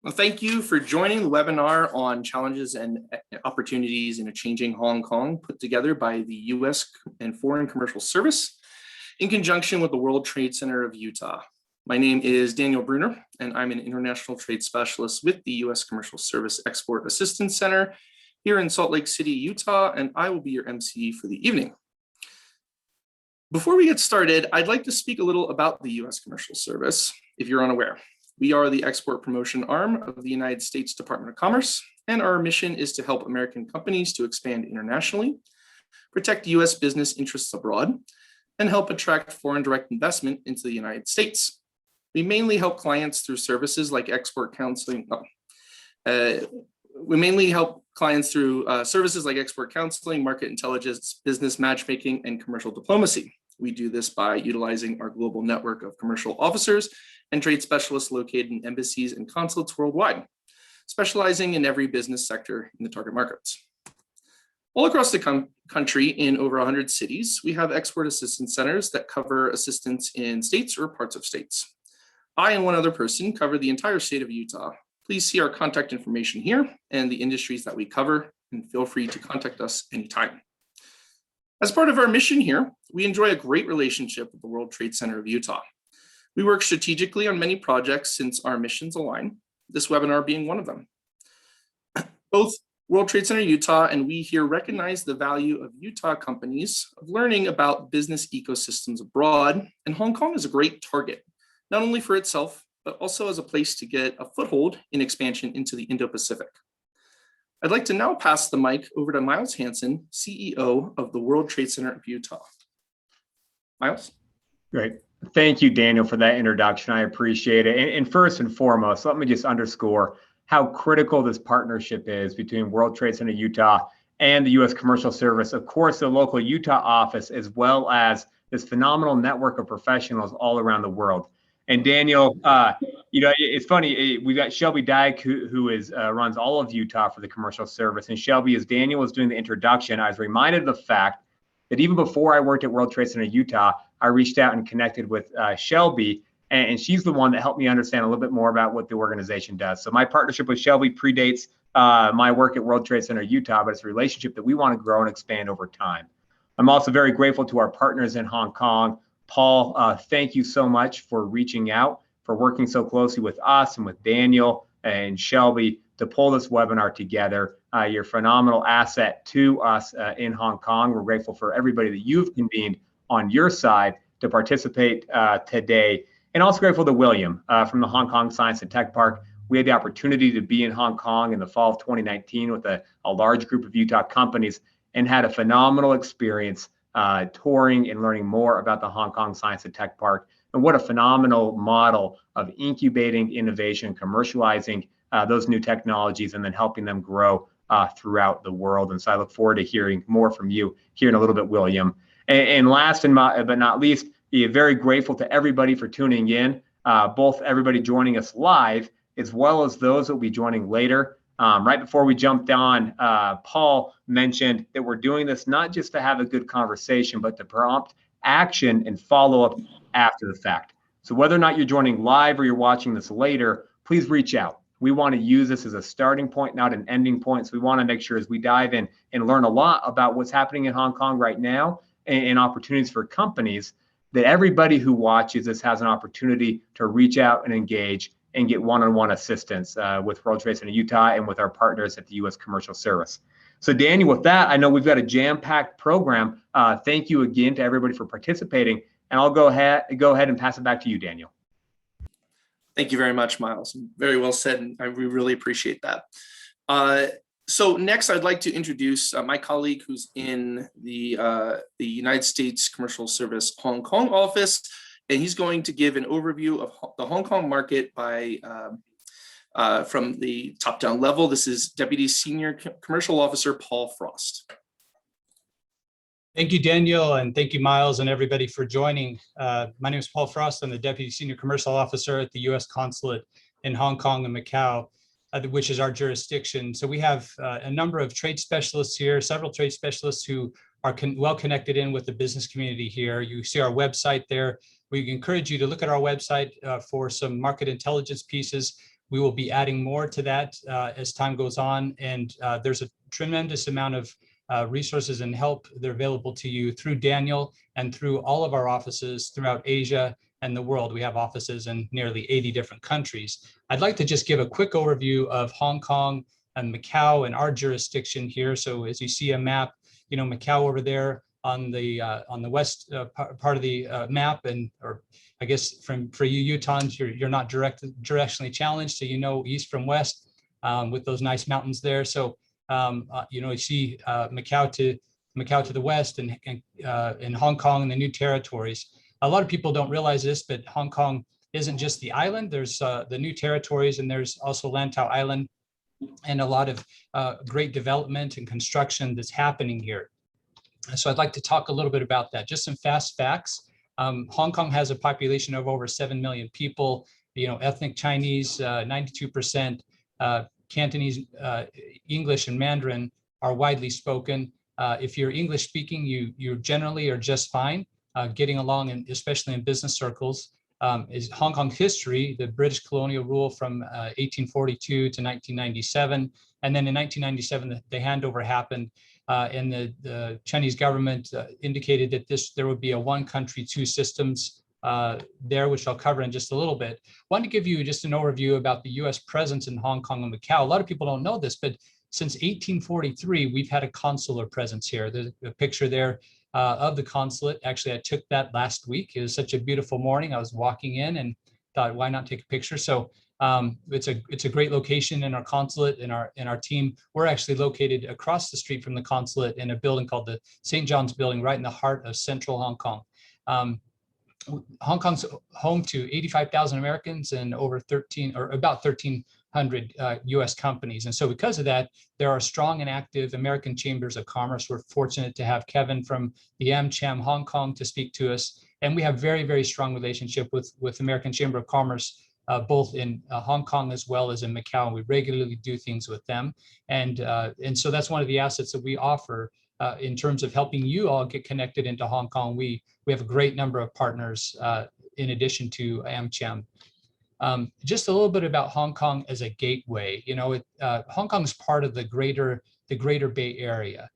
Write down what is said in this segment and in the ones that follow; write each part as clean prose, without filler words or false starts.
Well, thank you for joining the webinar on challenges and opportunities in a changing Hong Kong, put together by the U.S. and Foreign Commercial Service in conjunction with the World Trade Center of Utah. My name is Daniel Bruner, and I'm an international trade specialist with the U.S. Commercial Service Export Assistance Center here in Salt Lake City, Utah, and I will be your MC for the evening. Before we get started, I'd like to speak a little about the U.S. Commercial Service, if you're unaware. We are the export promotion arm of the United States Department of Commerce, and our mission is to help American companies to expand internationally, protect U.S. business interests abroad, and help attract foreign direct investment into the United States. We mainly help clients through services like export counseling. Export counseling, market intelligence, business matchmaking, and commercial diplomacy. We do this by utilizing our global network of commercial officers and trade specialists located in embassies and consulates worldwide, specializing in every business sector in the target markets. All across the country in over 100 cities, we have export assistance centers that cover assistance in states or parts of states. I and one other person cover the entire state of Utah. Please see our contact information here and the industries that we cover, and feel free to contact us anytime. As part of our mission here, we enjoy a great relationship with the World Trade Center of Utah. We work strategically on many projects since our missions align, this webinar being one of them. Both World Trade Center Utah and we here recognize the value of Utah companies of learning about business ecosystems abroad, and Hong Kong is a great target, not only for itself, but also as a place to get a foothold in expansion into the Indo-Pacific. I'd like to now pass the mic over to Miles Hansen, CEO of the World Trade Center of Utah. Miles? Great. Thank you, Daniel, for that introduction. I appreciate it. And first and foremost, let me just underscore how critical this partnership is between World Trade Center Utah and the U.S. Commercial Service, of course, the local Utah office, as well as this phenomenal network of professionals all around the world. And Daniel, it's funny, we've got Shelby Dyke, who runs all of Utah for the Commercial Service. And Shelby, as Daniel was doing the introduction, I was reminded of the fact that even before I worked at World Trade Center Utah, I reached out and connected with Shelby, and she's the one that helped me understand a little bit more about what the organization does. So my partnership with Shelby predates my work at World Trade Center Utah, but it's a relationship that we want to grow and expand over time. I'm also very grateful to our partners in Hong Kong. Paul, thank you so much for reaching out, for working so closely with us and with Daniel and Shelby to pull this webinar together. You're a phenomenal asset to us in Hong Kong. We're grateful for everybody that you've convened on your side to participate today. And also grateful to William from the Hong Kong Science and Tech Park. We had the opportunity to be in Hong Kong in the fall of 2019 with a large group of Utah companies and had a phenomenal experience touring and learning more about the Hong Kong Science and Tech Park, and what a phenomenal model of incubating innovation, commercializing those new technologies, and then helping them grow throughout the world. And so I look forward to hearing more from you here in a little bit, William. And last but not least, very grateful to everybody for tuning in, both everybody joining us live, as well as those that will be joining later. Right before we jumped on, Paul mentioned that we're doing this not just to have a good conversation, but to prompt action and follow up after the fact. So whether or not you're joining live or you're watching this later, please reach out. We want to use this as a starting point, not an ending point. So we want to make sure as we dive in and learn a lot about what's happening in Hong Kong right now and opportunities for companies, that everybody who watches this has an opportunity to reach out and engage and get one-on-one assistance with World Trade Center Utah and with our partners at the U.S. Commercial Service. So Daniel, with that, I know we've got a jam-packed program. Thank you again to everybody for participating, and I'll go ahead and pass it back to you, Daniel. Thank you very much, Miles. Very well said, and we really appreciate that. So next, I'd like to introduce my colleague who's in the United States Commercial Service Hong Kong office, and he's going to give an overview of the Hong Kong market by from the top-down level. This is Deputy Senior Commercial Officer Paul Frost. Thank you, Daniel, and thank you, Miles, and everybody for joining. My name is Paul Frost. I'm the Deputy Senior Commercial Officer at the U.S. Consulate in Hong Kong and Macau, which is our jurisdiction. So we have a number of trade specialists here, several trade specialists who are well connected in with the business community here. You see our website there. we encourage you to look at our website for some market intelligence pieces. We will be adding more to that as time goes on. And there's a tremendous amount of resources and help that are available to you through Daniel and through all of our offices throughout Asia and the world. We have offices in nearly 80 different countries. I'd like to just give a quick overview of Hong Kong and Macau and our jurisdiction here. So as you see a map, you know, Macau over there on the west part of the map, and or I guess for you Utahns, you're not directionally challenged, so you know east from west with those nice mountains there. So you know, you see Macau to the west, and Hong Kong and the new territories. A lot of people don't realize this, but Hong Kong isn't just the island. There's the new territories, and there's also Lantau Island, and a lot of great development and construction that's happening here. So I'd like to talk a little bit about that. Just some fast facts. Hong Kong has a population of over 7 million people, you know, ethnic Chinese, 92%, Cantonese, English and Mandarin are widely spoken. If you're English speaking, you generally are just fine, getting along, and especially in business circles. Is Hong Kong history, the British colonial rule from 1842 to 1997. And then in 1997, the handover happened, and the Chinese government indicated that there would be a one country, two systems there, which I'll cover in just a little bit. I want to give you just an overview about the US presence in Hong Kong and Macau. A lot of people don't know this, but since 1843, we've had a consular presence here. There's a picture there of the consulate. Actually, I took that last week. It was such a beautiful morning. I was walking in and thought, why not take a picture? So it's a great location in our consulate, in our team. We're actually located across the street from the consulate in a building called the St. John's Building, right in the heart of central Hong Kong. Hong Kong's home to 85,000 Americans and over about 1,300 US companies. And so because of that, there are strong and active American chambers of commerce. We're fortunate to have Kevin from the AmCham Hong Kong to speak to us. And we have very, very strong relationship with American Chamber of Commerce, both in Hong Kong as well as in Macau. And we regularly do things with them. And so that's one of the assets that we offer in terms of helping you all get connected into Hong Kong. We have a great number of partners in addition to AmCham. Just a little bit about Hong Kong as a gateway. You know, Hong Kong is part of the greater Bay Area,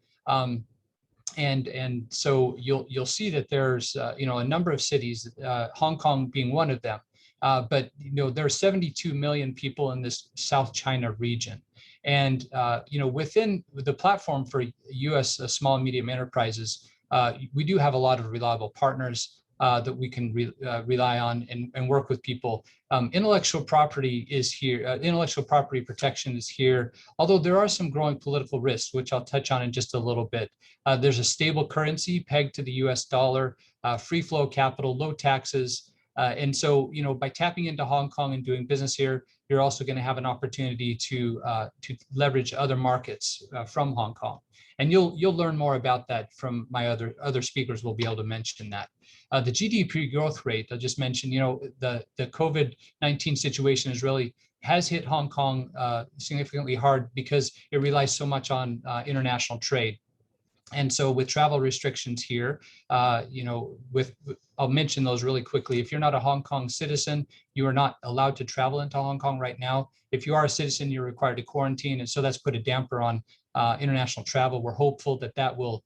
and so you'll see that there's you know, a number of cities, Hong Kong being one of them. But you know, there are 72 million people in this South China region. And you know, within the platform for U.S. Small and medium enterprises, we do have a lot of reliable partners that we can rely on and work with people. Intellectual property is here. Intellectual property protection is here, although there are some growing political risks, which I'll touch on in just a little bit. There's a stable currency pegged to the U.S. dollar, free flow capital, low taxes. And so, you know, by tapping into Hong Kong and doing business here, you're also going to have an opportunity to leverage other markets from Hong Kong. And you'll learn more about that from my other speakers. Will be able to mention that. The GDP growth rate, I'll just mention, you know, the COVID-19 situation has hit Hong Kong significantly hard because it relies so much on international trade. And so with travel restrictions here, you know, I'll mention those really quickly. If you're not a Hong Kong citizen, you are not allowed to travel into Hong Kong right now. If you are a citizen, you're required to quarantine. And so that's put a damper on international travel. We're hopeful that will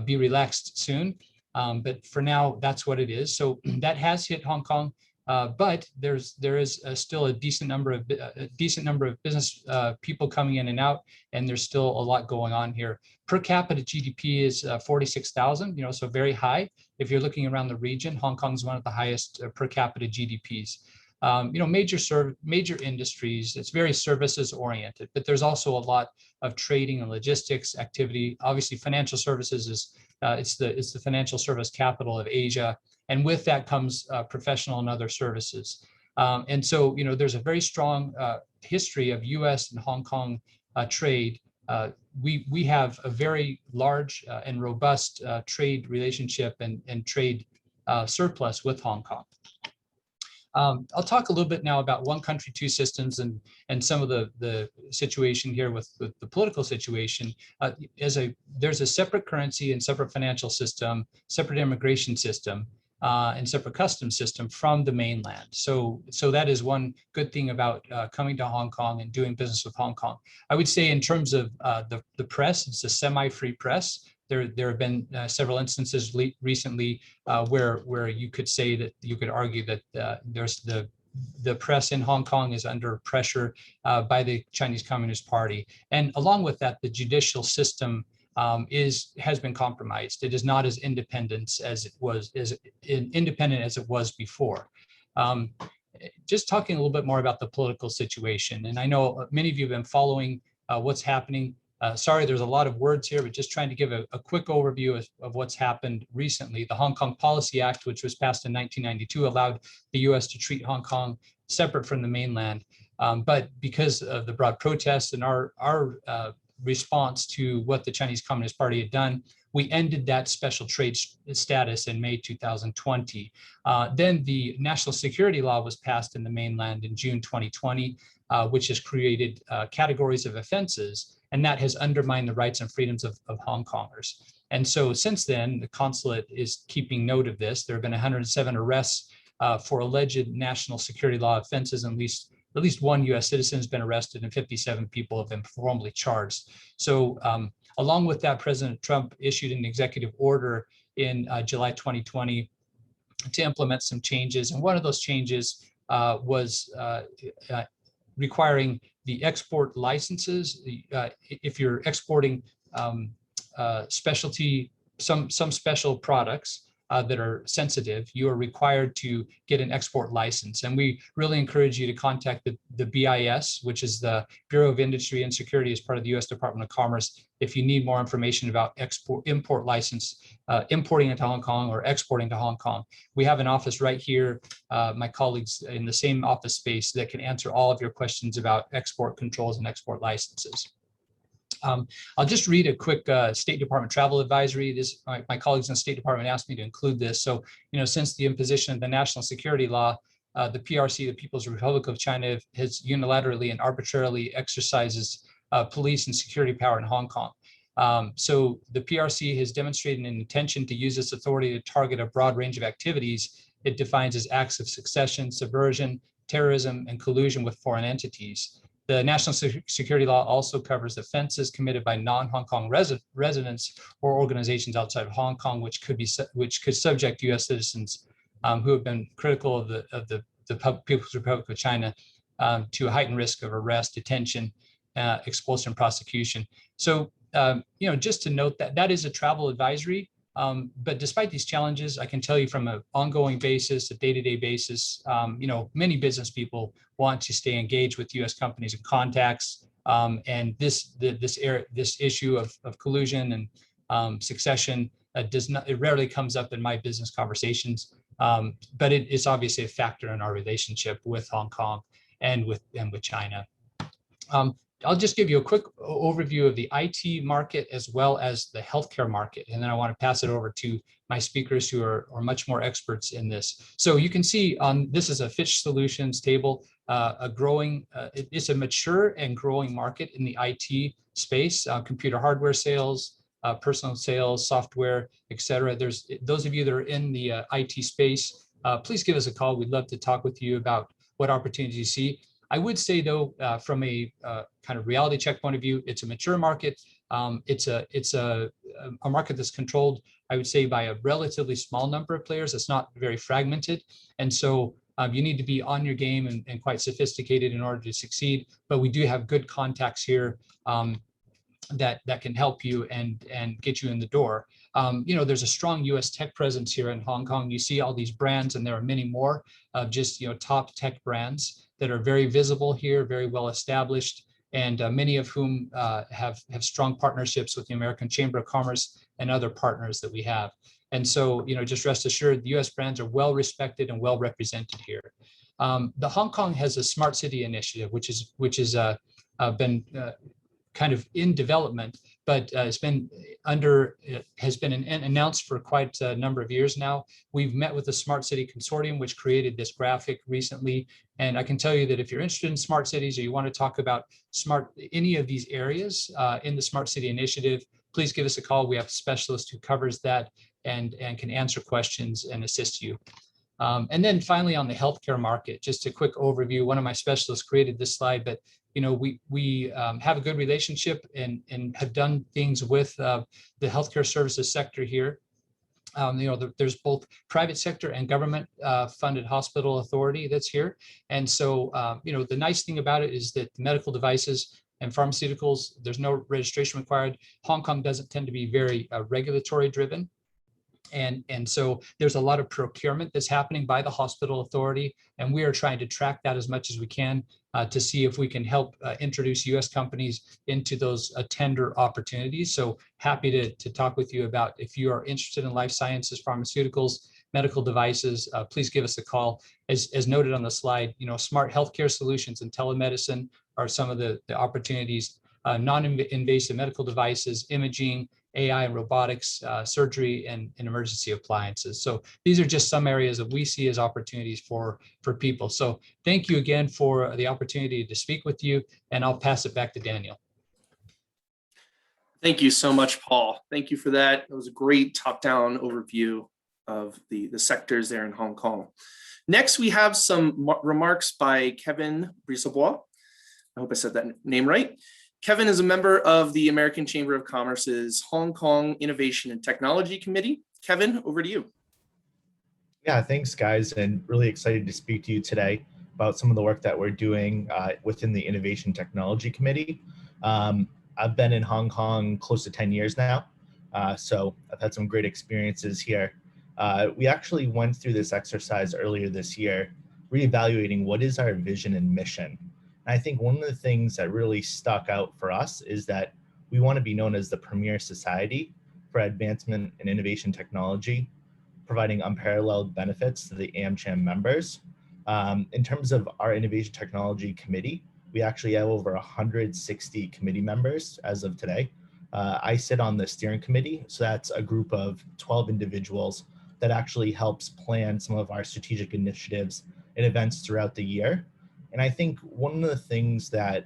be relaxed soon. But for now, that's what it is. So that has hit Hong Kong. But there is still a decent number of business people coming in and out, and there's still a lot going on here. Per capita GDP is 46,000, you know, so very high. If you're looking around the region, Hong Kong is one of the highest per capita GDPs. You know, major industries. It's very services oriented, but there's also a lot of trading and logistics activity. Obviously, financial services is it's the financial service capital of Asia. And with that comes professional and other services. And so, you know, there's a very strong history of US and Hong Kong trade. We have a very large and robust trade relationship and trade surplus with Hong Kong. I'll talk a little bit now about one country, two systems, and some of the situation here with the political situation. There's a separate currency and separate financial system, separate immigration system. and separate customs system from the mainland. So that is one good thing about coming to Hong Kong and doing business with Hong Kong. I would say in terms of the press, it's a semi-free press. There have been several instances recently where you could say that you could argue that there's the press in Hong Kong is under pressure by the Chinese Communist Party, and along with that, the judicial system has been compromised. It is not as independent as it was before. Just talking a little bit more about the political situation, and I know many of you have been following what's happening. Sorry, there's a lot of words here, but just trying to give a quick overview of what's happened recently. The Hong Kong Policy Act, which was passed in 1992, allowed the U.S. to treat Hong Kong separate from the mainland. But because of the broad protests and our response to what the Chinese Communist Party had done, we ended that special trade status in May 2020. Then the national security law was passed in the mainland in June 2020, which has created categories of offenses, and that has undermined the rights and freedoms of Hong Kongers. And so since then, the consulate is keeping note of this. There have been 107 arrests for alleged national security law offenses, and at least one U.S. citizen has been arrested and 57 people have been formally charged. So along with that, President Trump issued an executive order in July 2020 to implement some changes. And one of those changes was requiring the export licenses. If you're exporting some special products that are sensitive, you are required to get an export license. And we really encourage you to contact the BIS, which is the Bureau of Industry and Security as part of the U.S. Department of Commerce, if you need more information about import license, importing into Hong Kong or exporting to Hong Kong. We have an office right here, my colleagues in the same office space that can answer all of your questions about export controls and export licenses. I'll just read a quick State Department travel advisory. My colleagues in the State Department asked me to include this. So, since the imposition of the national security law, the PRC, the People's Republic of China, has unilaterally and arbitrarily exercises police and security power in Hong Kong. So the PRC has demonstrated an intention to use its authority to target a broad range of activities it defines as acts of secession, subversion, terrorism, and collusion with foreign entities. The national security law also covers offenses committed by non-Hong Kong residents or organizations outside of Hong Kong, which could subject U.S. citizens who have been critical of the People's Republic of China to a heightened risk of arrest, detention, expulsion, and prosecution. So, just to note that is a travel advisory. But despite these challenges, I can tell you from an ongoing basis, a day-to-day basis, many business people want to stay engaged with U.S. companies and contacts. And this issue of collusion and succession it rarely comes up in my business conversations. But it is obviously a factor in our relationship with Hong Kong and with China. I'll just give you a quick overview of the IT market as well as the healthcare market. And then I want to pass it over to my speakers who are much more experts in this. So you can see this is a Fitch Solutions table, it's a mature and growing market in the IT space, computer hardware sales, personal sales, software, et cetera. There's those of you that are in the IT space, please give us a call. We'd love to talk with you about what opportunities you see. I would say, though, from a kind of reality check point of view, it's a mature market. It's a market that's controlled, I would say, by a relatively small number of players. It's not very fragmented. And so you need to be on your game and quite sophisticated in order to succeed. But we do have good contacts here that can help you and get you in the door. There's a strong U.S. tech presence here in Hong Kong. You see all these brands, and there are many more of just top tech brands that are very visible here, very well established, and many of whom have strong partnerships with the American Chamber of Commerce and other partners that we have. And so, just rest assured, the U.S. brands are well respected and well represented here. The Hong Kong has a smart city initiative, which has been kind of in development, but has been announced for quite a number of years now. We've met with the Smart City Consortium, which created this graphic recently. And I can tell you that if you're interested in smart cities or you want to talk about any of these areas in the Smart City Initiative, please give us a call. We have a specialist who covers that and can answer questions and assist you. And then finally, on the healthcare market, just a quick overview. One of my specialists created this slide, but we have a good relationship and have done things with the healthcare services sector here. There's both private sector and government funded hospital authority that's here. And so, the nice thing about it is that the medical devices and pharmaceuticals, there's no registration required. Hong Kong doesn't tend to be very regulatory driven. And so there's a lot of procurement that's happening by the hospital authority, and we are trying to track that as much as we can to see if we can help introduce U.S. companies into those tender opportunities. So happy to talk with you about if you are interested in life sciences, pharmaceuticals, medical devices, please give us a call. As noted on the slide, smart healthcare solutions and telemedicine are some of the opportunities, non-invasive medical devices, imaging, AI and robotics, surgery, and emergency appliances. So these are just some areas that we see as opportunities for people. So thank you again for the opportunity to speak with you, and I'll pass it back to Daniel. Thank you so much, Paul. Thank you for that. It was a great top-down overview of the sectors there in Hong Kong. Next, we have some remarks by Kevin Brisebois. I hope I said that name right. Kevin is a member of the American Chamber of Commerce's Hong Kong Innovation and Technology Committee. Kevin, over to you. Yeah, thanks, guys, and really excited to speak to you today about some of the work that we're doing within the Innovation Technology Committee. I've been in Hong Kong close to 10 years now, so I've had some great experiences here. We actually went through this exercise earlier this year, reevaluating what is our vision and mission. I think one of the things that really stuck out for us is that we want to be known as the premier society for advancement in innovation technology, providing unparalleled benefits to the AmCham members. In terms of our Innovation Technology Committee, we actually have over 160 committee members as of today. I sit on the steering committee, so that's a group of 12 individuals that actually helps plan some of our strategic initiatives and events throughout the year. And I think one of the things that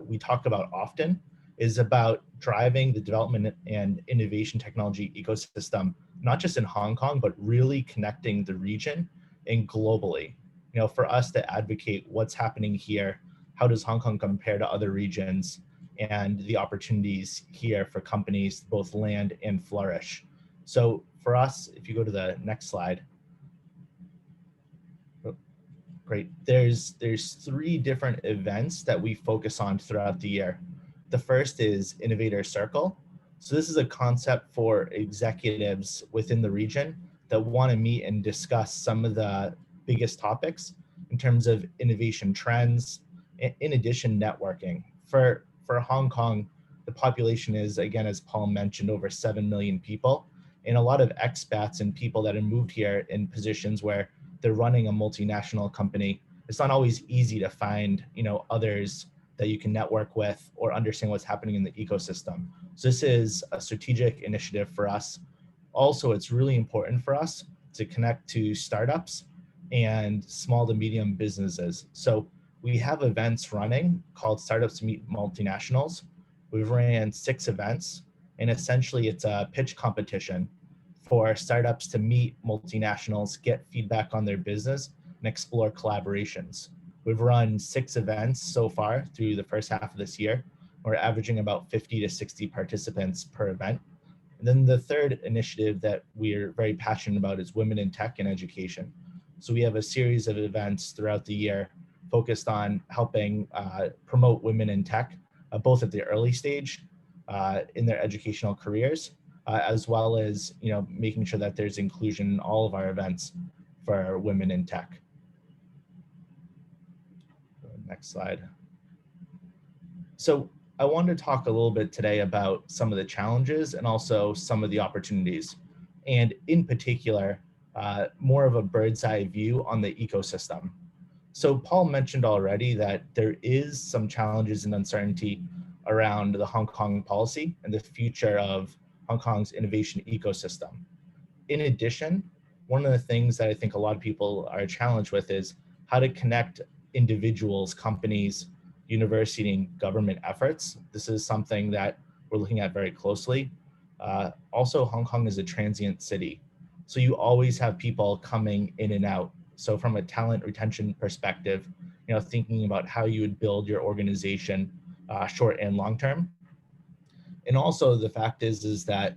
we talk about often is about driving the development and innovation technology ecosystem, not just in Hong Kong, but really connecting the region and globally. For us to advocate what's happening here, how does Hong Kong compare to other regions, and the opportunities here for companies to both land and flourish. So for us, if you go to the next slide. Great. There's 3 different events that we focus on throughout the year. The first is Innovator Circle. So this is a concept for executives within the region that want to meet and discuss some of the biggest topics in terms of innovation trends, in addition, networking. For Hong Kong, the population is, again, as Paul mentioned, over 7 million people, and a lot of expats and people that have moved here in positions where they're running a multinational company. It's not always easy to find, others that you can network with or understand what's happening in the ecosystem. So this is a strategic initiative for us. Also, it's really important for us to connect to startups and small to medium businesses. So we have events running called Startups Meet Multinationals. We've ran 6 events, and essentially it's a pitch competition for startups to meet multinationals, get feedback on their business, and explore collaborations. We've run 6 events so far through the first half of this year. We're averaging about 50 to 60 participants per event. And then the third initiative that we're very passionate about is Women in Tech and Education. So we have a series of events throughout the year focused on helping promote women in tech, both at the early stage in their educational careers, as well as making sure that there's inclusion in all of our events for women in tech. Next slide. So I wanted to talk a little bit today about some of the challenges and also some of the opportunities, and in particular, more of a bird's eye view on the ecosystem. So Paul mentioned already that there is some challenges and uncertainty around the Hong Kong policy and the future of Hong Kong's innovation ecosystem. In addition, one of the things that I think a lot of people are challenged with is how to connect individuals, companies, university, and government efforts. This is something that we're looking at very closely. Also, Hong Kong is a transient city. So you always have people coming in and out. So from a talent retention perspective, thinking about how you would build your organization short and long term. And also the fact is that,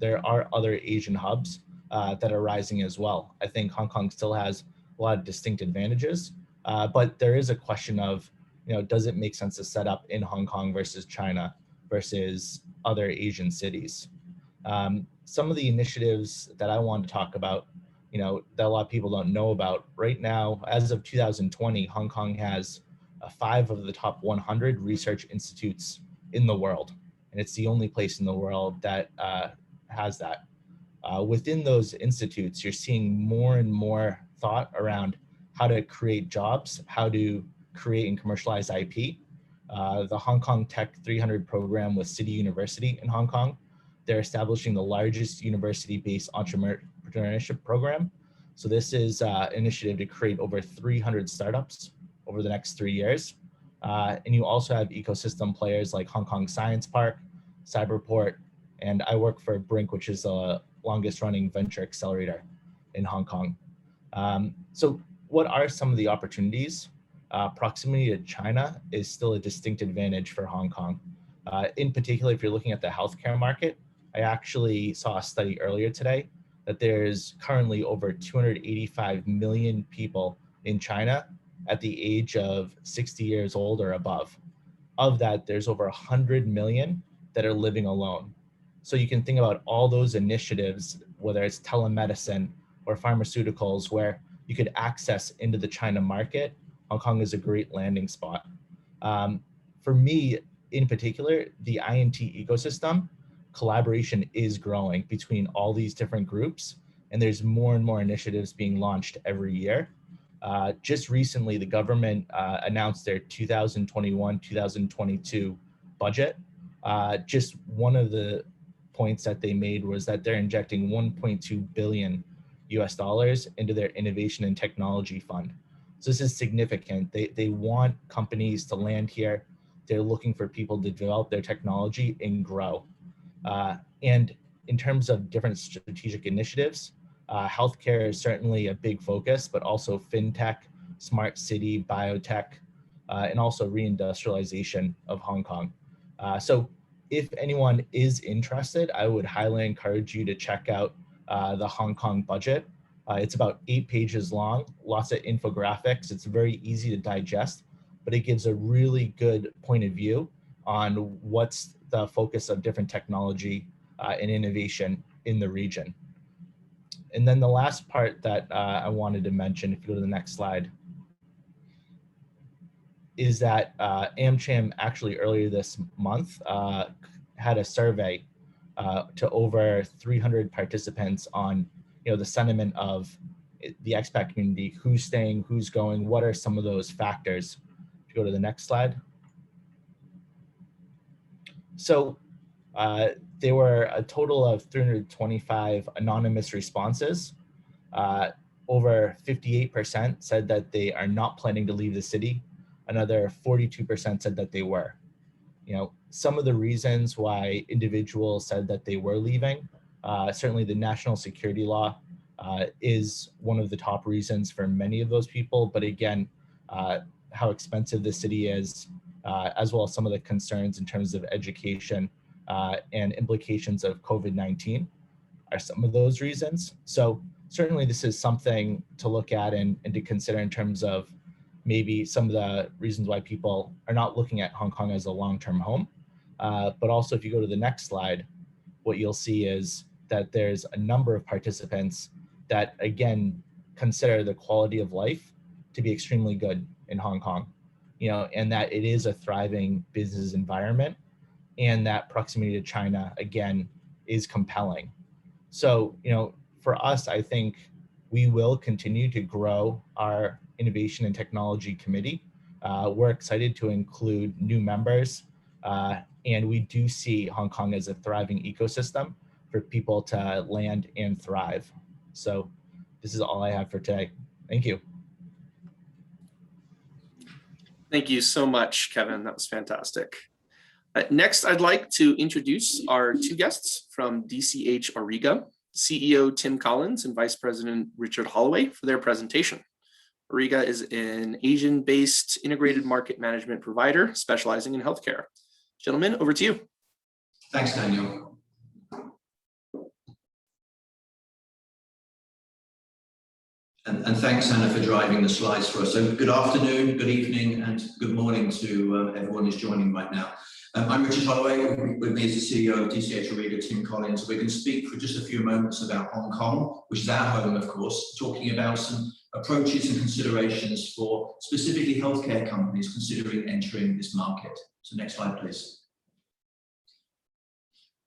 there are other Asian hubs that are rising as well. I think Hong Kong still has a lot of distinct advantages, but there is a question of, does it make sense to set up in Hong Kong versus China versus other Asian cities? Some of the initiatives that I want to talk about, that a lot of people don't know about right now, as of 2020, Hong Kong has 5 of the top 100 research institutes in the world. And it's the only place in the world that has that. Within those institutes, you're seeing more and more thought around how to create jobs, how to create and commercialize IP. The Hong Kong Tech 300 program with City University in Hong Kong, they're establishing the largest university-based entrepreneurship program. So this is an initiative to create over 300 startups over the next 3 years. And you also have ecosystem players like Hong Kong Science Park, Cyberport, and I work for Brink, which is the longest running venture accelerator in Hong Kong. So what are some of the opportunities? Proximity to China is still a distinct advantage for Hong Kong. In particular, if you're looking at the healthcare market, I actually saw a study earlier today that there's currently over 285 million people in China at the age of 60 years old or above. Of that, there's over 100 million that are living alone. So you can think about all those initiatives, whether it's telemedicine or pharmaceuticals, where you could access into the China market. Hong Kong is a great landing spot. For me, in particular, the INT ecosystem, collaboration is growing between all these different groups, and there's more and more initiatives being launched every year. Just recently, the government announced their 2021-2022 budget. Just one of the points that they made was that they're injecting $1.2 billion into their innovation and technology fund. So this is significant. They want companies to land here. They're looking for people to develop their technology and grow. And in terms of different strategic initiatives, healthcare is certainly a big focus, but also fintech, smart city, biotech, and also reindustrialization of Hong Kong. So if anyone is interested, I would highly encourage you to check out the Hong Kong budget. It's about 8 pages long, lots of infographics. It's very easy to digest, but it gives a really good point of view on what's the focus of different technology and innovation in the region. And then the last part that I wanted to mention, if you go to the next slide, is that AmCham actually earlier this month had a survey to over 300 participants on the sentiment of the expat community, who's staying, who's going, what are some of those factors. If you go to the next slide. So there were a total of 325 anonymous responses. Over 58% said that they are not planning to leave the city. Another 42% said that they were. Some of the reasons why individuals said that they were leaving, certainly the national security law is one of the top reasons for many of those people. But again, how expensive the city is, as well as some of the concerns in terms of education and implications of COVID-19 are some of those reasons. So certainly this is something to look at and to consider in terms of maybe some of the reasons why people are not looking at Hong Kong as a long-term home. But also if you go to the next slide, what you'll see is that there's a number of participants that again consider the quality of life to be extremely good in Hong Kong, and that it is a thriving business environment, and that proximity to China again is compelling. So, for us, I think we will continue to grow our Innovation and Technology Committee. We're excited to include new members, and we do see Hong Kong as a thriving ecosystem for people to land and thrive. So this is all I have for today. Thank you. Thank you so much, Kevin. That was fantastic. Next, I'd like to introduce our two guests from DCH Auriga, CEO Tim Collins and Vice President Richard Holloway for their presentation. Auriga is an Asian-based integrated market management provider specializing in healthcare. Gentlemen, over to you. Thanks, Daniel. And thanks, Anna, for driving the slides for us. So good afternoon, good evening, and good morning to everyone who's joining right now. I'm Richard Holloway. With me is the CEO of DCH Auriga, Tim Collins. We're going to speak for just a few moments about Hong Kong, which is our home, of course, talking about some approaches and considerations for specifically healthcare companies considering entering this market. So next slide, please.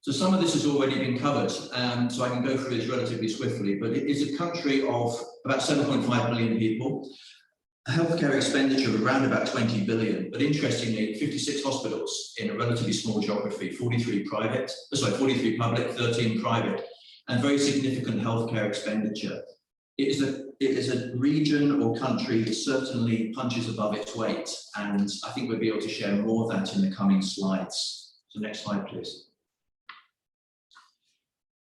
So some of this has already been covered, so I can go through this relatively swiftly, but it is a country of about 7.5 million people, a healthcare expenditure of around about 20 billion, but interestingly, 56 hospitals in a relatively small geography, 43 public, 13 private, and very significant healthcare expenditure. It is a region or country that certainly punches above its weight, and I think we'll be able to share more of that in the coming slides. So next slide, please.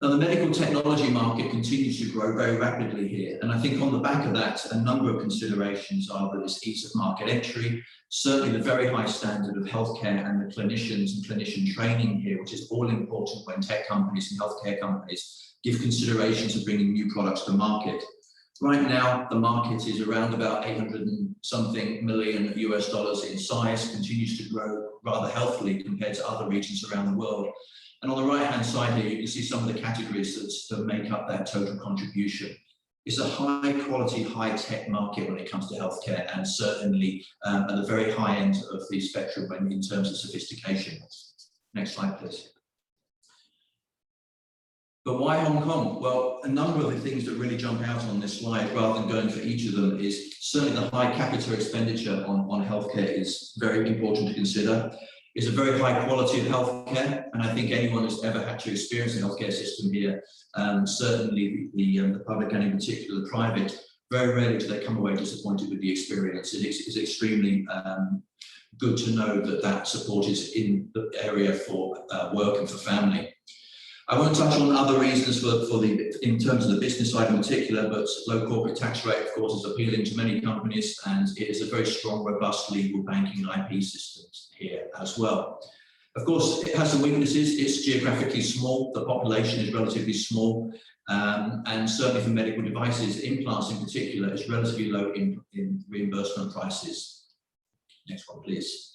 Now, the medical technology market continues to grow very rapidly here, and I think on the back of that, a number of considerations are that it's ease of market entry, certainly the very high standard of healthcare and the clinicians and clinician training here, which is all important when tech companies and healthcare companies give considerations of bringing new products to market. Right now, the market is around about 800 and something million US dollars in size, continues to grow rather healthily compared to other regions around the world. And on the right-hand side here, you can see some of the categories that make up that total contribution. It's a high-quality, high-tech market when it comes to healthcare, and certainly at the very high end of the spectrum in terms of sophistication. Next slide, please. But why Hong Kong? Well, a number of the things that really jump out on this slide, rather than going for each of them, is certainly the high capital expenditure on healthcare is very important to consider. It's a very high quality of healthcare, and I think anyone who's ever had to experience the healthcare system here, certainly the public and in particular the private, very rarely do they come away disappointed with the experience. It is extremely good to know that that support is in the area for work and for family. I won't touch on other reasons in terms of the business side in particular, but low corporate tax rate, of course, is appealing to many companies, and it is a very strong, robust legal banking IP system here as well. Of course, it has some weaknesses. It's geographically small. The population is relatively small, and certainly for medical devices, implants in particular, is relatively low in reimbursement prices. Next one, please.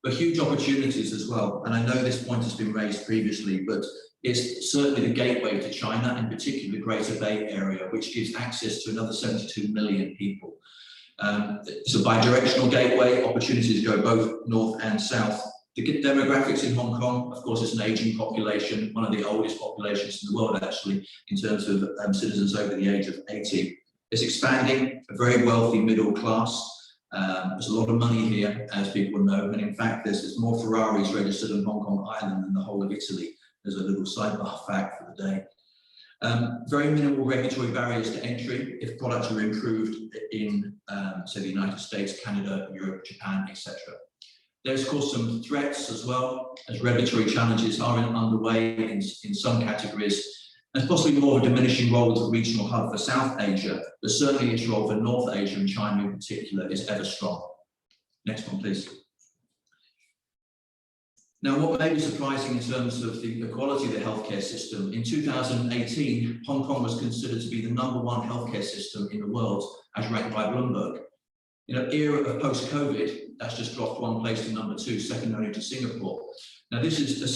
But huge opportunities as well, and I know this point has been raised previously, but it's certainly the gateway to China, in particular the Greater Bay Area, which gives access to another 72 million people. It's a bi-directional gateway. Opportunities go both north and south. The demographics in Hong Kong, of course, it's an aging population, one of the oldest populations in the world, actually, in terms of citizens over the age of 80. It's expanding, a very wealthy middle class. There's a lot of money here, as people know, and in fact, there's more Ferraris registered on Hong Kong Island than the whole of Italy. There's a little sidebar fact for the day. Very minimal regulatory barriers to entry if products are improved in, say, the United States, Canada, Europe, Japan, etc. There's, of course, some threats as well, as regulatory challenges are underway in some categories. There's possibly more of a diminishing role as a regional hub for South Asia, but certainly its role for North Asia and China in particular is ever strong. Next one, please. Now, what may be surprising in terms of the quality of the healthcare system, in 2018, Hong Kong was considered to be the #1 healthcare system in the world, as ranked by Bloomberg. In an era of post-COVID, that's just dropped one place to #2, second only to Singapore. Now, this is a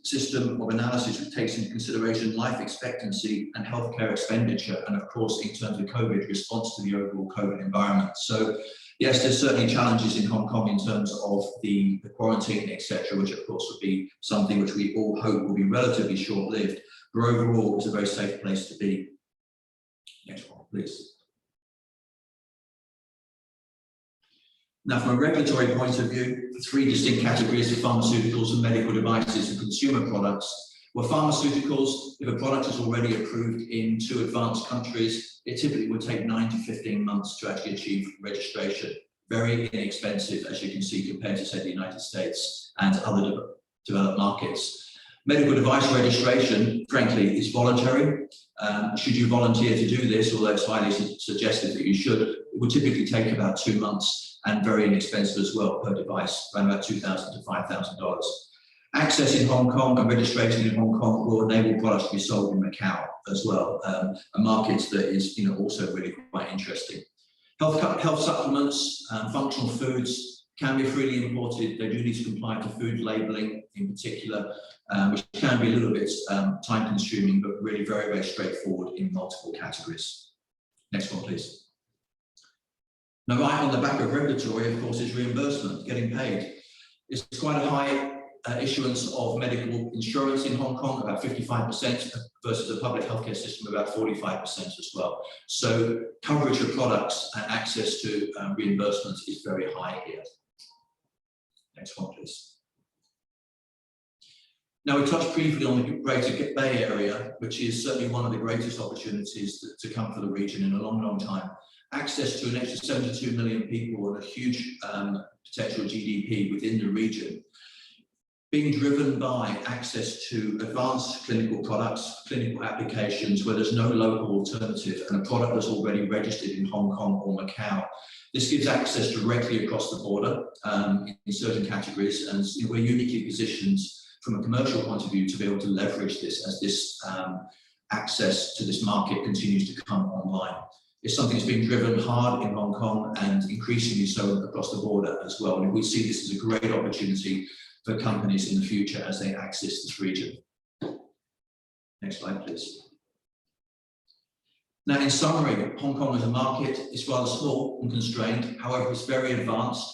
system of analysis that takes into consideration life expectancy and healthcare expenditure, and of course, in terms of COVID, response to the overall COVID environment. So, yes, there's certainly challenges in Hong Kong in terms of the quarantine, etc., which of course would be something which we all hope will be relatively short-lived, but overall, it's a very safe place to be. Next one, please. Now, from a regulatory point of view, three distinct categories of pharmaceuticals and medical devices and consumer products. Well, pharmaceuticals, if a product is already approved in 2 advanced countries, it typically would take 9 to 15 months to actually achieve registration. very inexpensive, as you can see, compared to, say, the United States and other developed markets. Medical device registration, frankly, is voluntary. Should you volunteer to do this, although it's highly suggested that you should, it would typically take about 2 months and very inexpensive as well per device, around about $2,000 to $5,000. Access in Hong Kong and registration in Hong Kong will enable products to be sold in Macau as well, a market that is also really quite interesting. Health supplements, functional foods can be freely imported. They do need to comply to food labeling in particular, which can be a little bit time consuming, but really very, very straightforward in multiple categories. Next one, please. Now, right on the back of regulatory, of course, is reimbursement, getting paid. It's quite a high issuance of medical insurance in Hong Kong, about 55%, versus a public healthcare system about 45% as well. So coverage of products and access to reimbursements is very high here. Next one, please. Now, we touched briefly on the Greater Bay Area, which is certainly one of the greatest opportunities to come for the region in a long, long time. Access to an extra 72 million people and a huge potential GDP within the region, being driven by access to advanced clinical products, clinical applications where there's no local alternative and a product that's already registered in Hong Kong or Macau. This gives access directly across the border in certain categories, and we're uniquely positioned from a commercial point of view to be able to leverage this as this access to this market continues to come online. It's something that's been driven hard in Hong Kong and increasingly so across the border as well. And we see this as a great opportunity for companies in the future as they access this region. Next slide, please. Now, in summary, Hong Kong as a market is rather small and constrained. However, it's very advanced.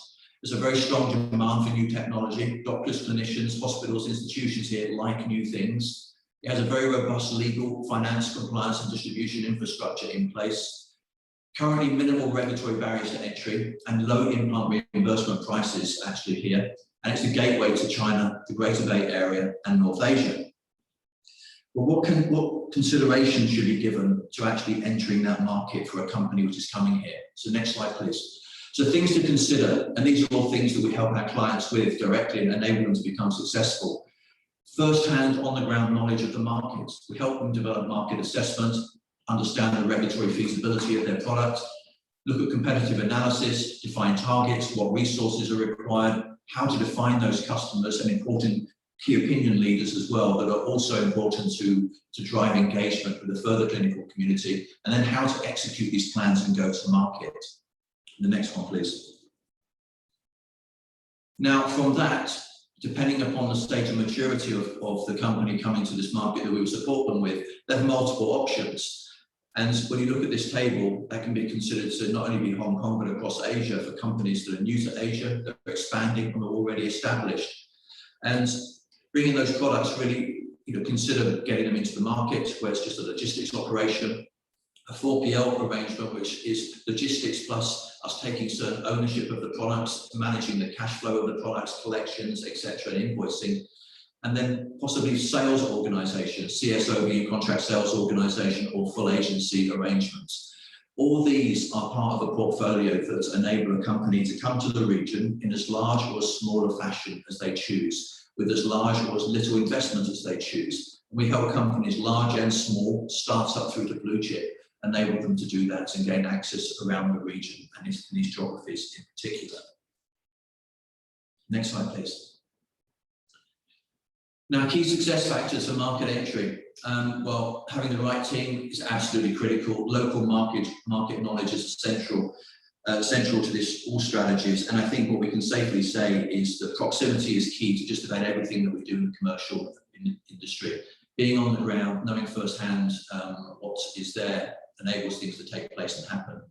There's a very strong demand for new technology. Doctors, clinicians, hospitals, institutions here like new things. It has a very robust legal, finance, compliance, and distribution infrastructure in place. Currently, minimal regulatory barriers to entry and low implant reimbursement prices actually here. And it's a gateway to China, the Greater Bay Area, and North Asia. But what consideration should be given to actually entering that market for a company which is coming here? So next slide, please. So things to consider, and these are all things that we help our clients with directly and enable them to become successful. First-hand, on-the-ground knowledge of the market. We help them develop market assessment, understand the regulatory feasibility of their product, look at competitive analysis, define targets, what resources are required, how to define those customers, and important key opinion leaders as well that are also important to drive engagement with the further clinical community, and then how to execute these plans and go to market. The next one, please. Now, from that, depending upon the state of maturity of the company coming to this market that we will support them with, they have multiple options. And when you look at this table, that can be considered to not only be Hong Kong, but across Asia for companies that are new to Asia, that are expanding and are already established. And bringing those products really, consider getting them into the market where it's just a logistics operation, a 4PL arrangement, which is logistics plus us taking certain ownership of the products, managing the cash flow of the products, collections, etc., and invoicing. And then possibly sales organization, CSO, contract sales organization, or full agency arrangements. All these are part of a portfolio that enable a company to come to the region in as large or as smaller fashion as they choose, with as large or as little investment as they choose. We help companies large and small, start up through to blue chip, enable them to do that and gain access around the region and in these geographies in particular. Next slide, please. Now, key success factors for market entry. Well, having the right team is absolutely critical. Local market knowledge is central to this, all strategies. And I think what we can safely say is that proximity is key to just about everything that we do in the commercial industry. Being on the ground, knowing firsthand what is there, enables things to take place and happen.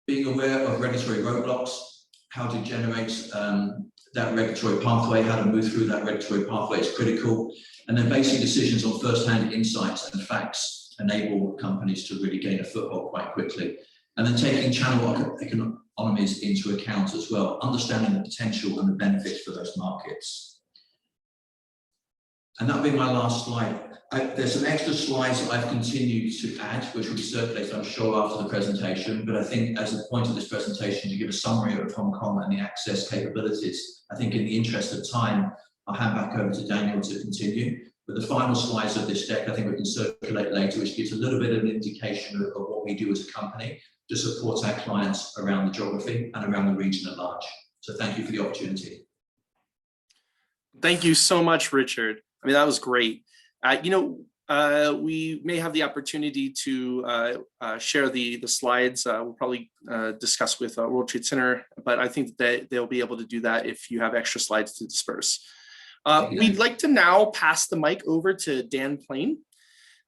Being aware of regulatory roadblocks, how to generate that regulatory pathway, how to move through that regulatory pathway is critical. And then basing decisions on first-hand insights and facts enable companies to really gain a foothold quite quickly. And then taking channel economies into account as well, understanding the potential and the benefits for those markets. And that'll be my last slide. There's some extra slides that I've continued to add, which will be circulated, I'm sure, after the presentation. But I think as a point of this presentation, to give a summary of Hong Kong and the access capabilities, I think in the interest of time, I'll hand back over to Daniel to continue. But the final slides of this deck, I think we can circulate later, which gives a little bit of an indication of what we do as a company to support our clients around the geography and around the region at large. So thank you for the opportunity. Thank you so much, Richard. I mean, that was great. We may have the opportunity to share the slides. We'll probably discuss with World Trade Center, but I think that they'll be able to do that if you have extra slides to disperse. We'd like to now pass the mic over to Dan Plain.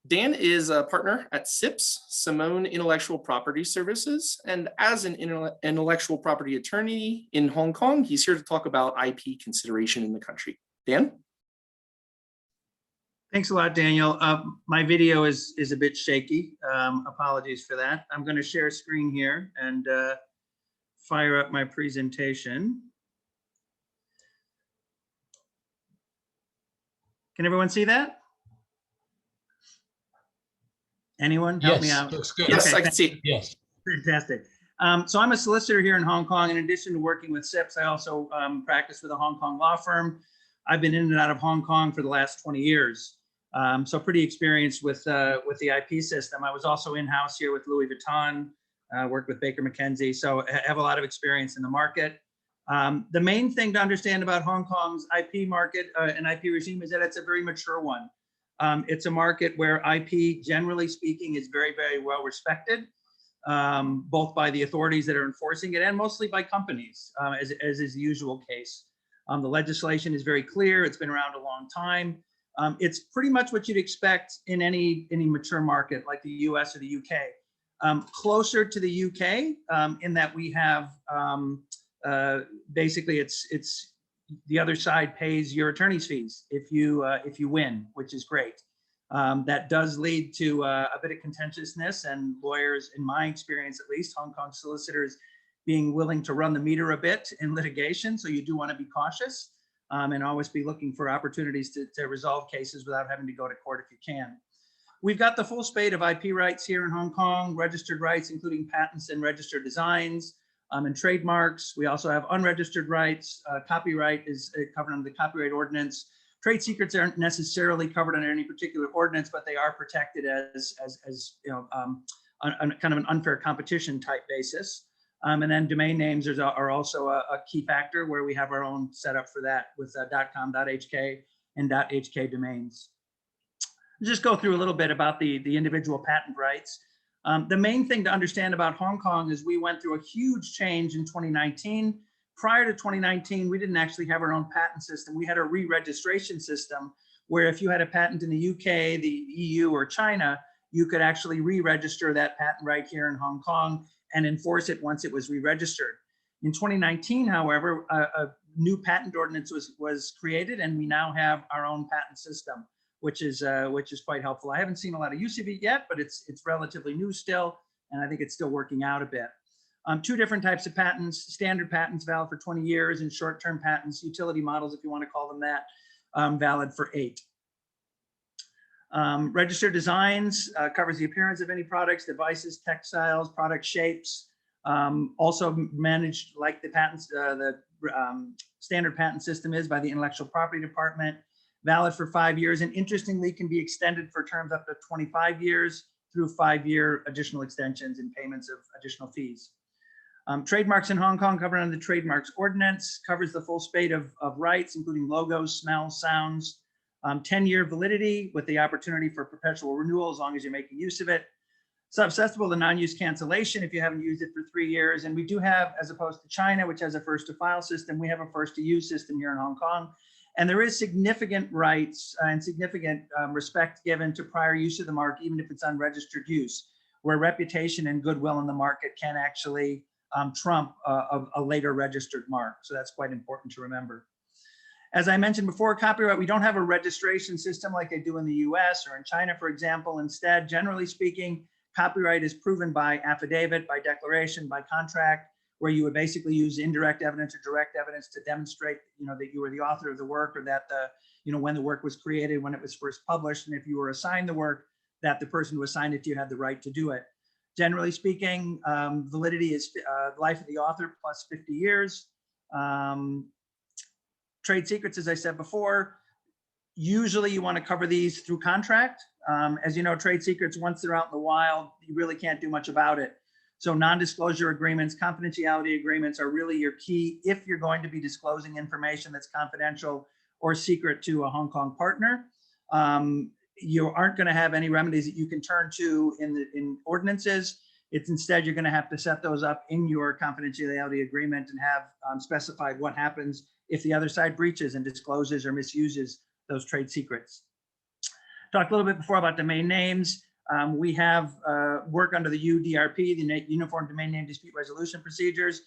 Dan is a partner at SIPS, Simone Intellectual Property Services, and as an intellectual property attorney in Hong Kong, he's here to talk about IP consideration in the country. Dan? Thanks a lot, Daniel. My video is a bit shaky. Apologies for that. I'm going to share screen here and fire up my presentation. Can everyone see that? Anyone help me out? Looks good. Yes, Okay, I can see. Yes. Fantastic. So I'm a solicitor here in Hong Kong. In addition to working with SIPS, I also practice with a Hong Kong law firm. I've been in and out of Hong Kong for the last 20 years. So pretty experienced with the IP system. I was also in-house here with Louis Vuitton, worked with Baker McKenzie. So I have a lot of experience in the market. The main thing to understand about Hong Kong's IP market and IP regime is that it's a very mature one. It's a market where IP, generally speaking, is very, very well respected, both by the authorities that are enforcing it and mostly by companies, as is the usual case. The legislation is very clear. It's been around a long time. It's pretty much what you'd expect in any mature market like the US or the UK. Closer to the UK in that we have basically it's the other side pays your attorney's fees if you win, which is great. That does lead to a bit of contentiousness and lawyers, in my experience at least, Hong Kong solicitors being willing to run the meter a bit in litigation. So you do want to be cautious and always be looking for opportunities to resolve cases without having to go to court if you can. We've got the full spate of IP rights here in Hong Kong, registered rights, including patents and registered designs and trademarks. We also have unregistered rights. Copyright is covered under the Copyright Ordinance. Trade secrets aren't necessarily covered under any particular ordinance, but they are protected as you know, on kind of an unfair competition type basis. And then domain names are also a key factor where we have our own setup for that with .com, .hk, and .hk domains. Just go through a little bit about the individual patent rights. The main thing to understand about Hong Kong is we went through a huge change in 2019. Prior to 2019, we didn't actually have our own patent system. We had a re-registration system where if you had a patent in the UK, the EU, or China, you could actually re-register that patent right here in Hong Kong and enforce it once it was re-registered. In 2019, however, a new patent ordinance was created, and we now have our own patent system, which is quite helpful. I haven't seen a lot of use of it yet, but it's relatively new still, and I think it's still working out a bit. Two different types of patents: standard patents valid for 20 years, and short-term patents, utility models, if you want to call them that, valid for 8. Registered designs covers the appearance of any products, devices, textiles, product shapes. Also managed like the patents, the standard patent system is by the Intellectual Property Department, valid for 5 years, and interestingly can be extended for terms up to 25 years through 5-year additional extensions and payments of additional fees. Trademarks in Hong Kong covered under the Trademarks Ordinance, covers the full spate of rights, including logos, smells, sounds, 10-year validity with the opportunity for perpetual renewal as long as you're making use of it. Susceptible to non-use cancellation if you haven't used it for 3 years. And we do have, as opposed to China, which has a first to file system, we have a first to use system here in Hong Kong. And there is significant rights and significant respect given to prior use of the mark, even if it's unregistered use, where reputation and goodwill in the market can actually trump a later registered mark. So that's quite important to remember. As I mentioned before, copyright, we don't have a registration system like they do in the US or in China, for example. Instead, generally speaking, copyright is proven by affidavit, by declaration, by contract. where you would basically use indirect evidence or direct evidence to demonstrate, that you were the author of the work, or that when the work was created, when it was first published, and if you were assigned the work, that the person who assigned it to you had the right to do it. Generally speaking, validity is life of the author plus 50 years. Trade secrets, as I said before, usually you want to cover these through contract. As you know, trade secrets, once they're out in the wild, you really can't do much about it. So non-disclosure agreements, confidentiality agreements are really your key if you're going to be disclosing information that's confidential or secret to a Hong Kong partner. You aren't going to have any remedies that you can turn to in ordinances. It's instead, you're going to have to set those up in your confidentiality agreement and have specified what happens if the other side breaches and discloses or misuses those trade secrets. Talked a little bit before about domain names. We have work under the UDRP, the Uniform Domain Name Dispute Resolution Procedures.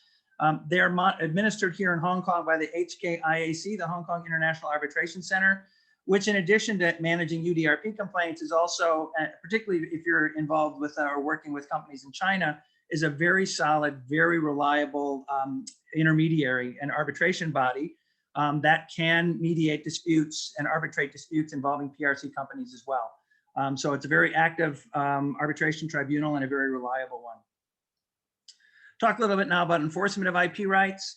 They're administered here in Hong Kong by the HKIAC, the Hong Kong International Arbitration Center, which in addition to managing UDRP complaints is also, particularly if you're involved with or working with companies in China, is a very solid, very reliable intermediary and arbitration body that can mediate disputes and arbitrate disputes involving PRC companies as well. So it's a very active arbitration tribunal and a very reliable one. Talk a little bit now about enforcement of IP rights.